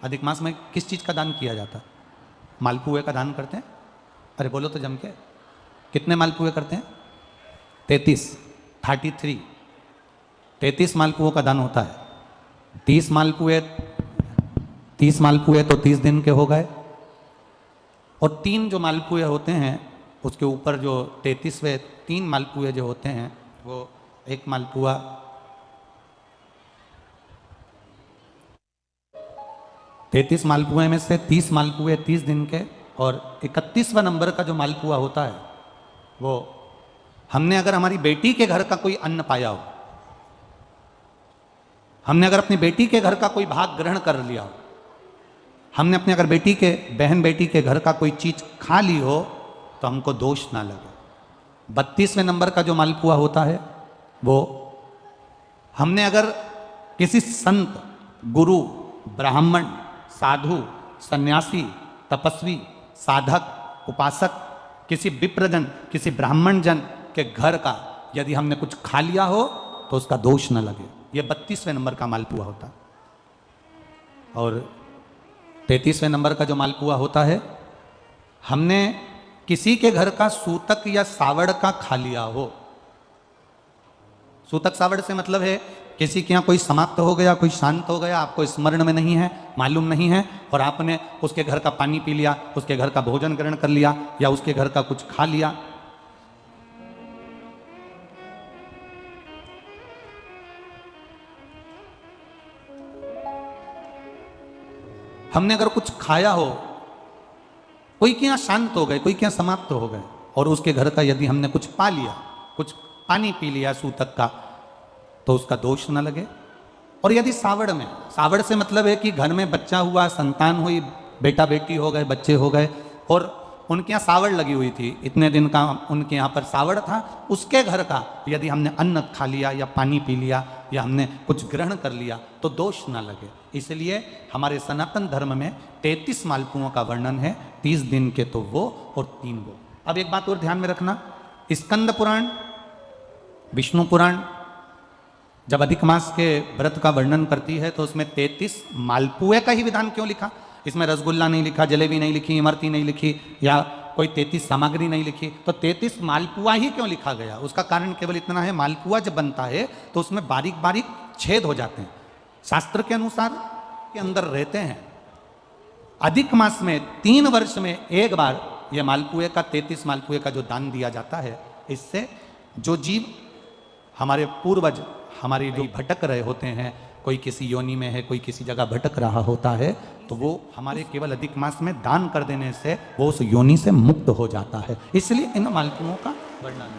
अधिक मास में किस चीज़ का दान किया जाता? मालपुए का दान करते हैं। अरे बोलो तो जम के, कितने मालपुए करते हैं? 33 मालपुओं का दान होता है। 30 मालपुए तो 30 दिन के हो गए, और 3 जो मालपुए होते हैं उसके ऊपर जो 33वें 3 मालपुए जो होते हैं, वो एक मालपुआ 33 मालपुए में से 30 मालपुए 30 दिन के, और 31वां नंबर का जो मालपुआ होता है वो हमने अगर हमारी बेटी के घर का कोई अन्न पाया हो, हमने अगर अपनी बेटी के घर का कोई भाग ग्रहण कर लिया हो, हमने अपने अगर बेटी के बहन बेटी के घर का कोई चीज खा ली हो, तो हमको दोष ना लगे। 32वें नंबर का जो मालपुआ होता है वो हमने अगर किसी संत, गुरु, ब्राह्मण, साधु, सन्यासी, तपस्वी, साधक, उपासक, किसी विप्रजन, किसी ब्राह्मण जन के घर का यदि हमने कुछ खा लिया हो तो उसका दोष न लगे। ये 32वें नंबर का मालपुआ होता है। और 33वें नंबर का जो मालपुआ होता है, हमने किसी के घर का सूतक या सावड़ का खा लिया हो। सूतक सावड़ से मतलब है किसी के यहाँ कोई समाप्त हो गया, कोई शांत हो गया, आपको स्मरण में नहीं है, मालूम नहीं है, और आपने उसके घर का पानी पी लिया, उसके घर का भोजन ग्रहण कर लिया, या उसके घर का कुछ खा लिया। हमने अगर कुछ खाया हो, कोई के यहाँ शांत हो गए, कोई के यहाँ समाप्त हो गए, और उसके घर का यदि हमने कुछ पा लिया, कुछ पानी पी लिया सूतक का, तो उसका दोष न लगे। और यदि सावड़ में, सावड़ से मतलब है कि घर में बच्चा हुआ, संतान हुई, बेटा बेटी हो गए, बच्चे हो गए, और उनके यहाँ सावड़ लगी हुई थी, इतने दिन का उनके यहाँ पर सावड़ था, उसके घर का यदि हमने अन्न खा लिया या पानी पी लिया या हमने कुछ ग्रहण कर लिया तो दोष ना लगे। इसलिए हमारे सनातन धर्म में 33 मालपुओं का वर्णन है, 30 दिन के तो वो और 3 वो। अब एक बात और ध्यान में रखना, स्कंद पुराण, विष्णु पुराण जब अधिक मास के व्रत का वर्णन करती है तो उसमें 33 मालपुए का ही विधान क्यों लिखा? इसमें रसगुल्ला नहीं लिखा, जलेबी नहीं लिखी, इमरती नहीं लिखी, या कोई 33 सामग्री नहीं लिखी, तो 33 मालपुआ ही क्यों लिखा गया? उसका कारण केवल इतना है, मालपुआ जब बनता है तो उसमें बारीक बारीक छेद हो जाते हैं, शास्त्र के अनुसार के अंदर रहते हैं। अधिक मास में 3 वर्ष में एक बार यह मालपुए का 33 मालपुए का जो दान दिया जाता है, इससे जो जीव हमारे पूर्वज हमारे जो भटक रहे होते हैं, कोई किसी योनि में है, कोई किसी जगह भटक रहा होता है, तो वो हमारे केवल अधिक मास में दान कर देने से वो उस योनि से मुक्त हो जाता है। इसलिए इन मालपुओं का वर्णन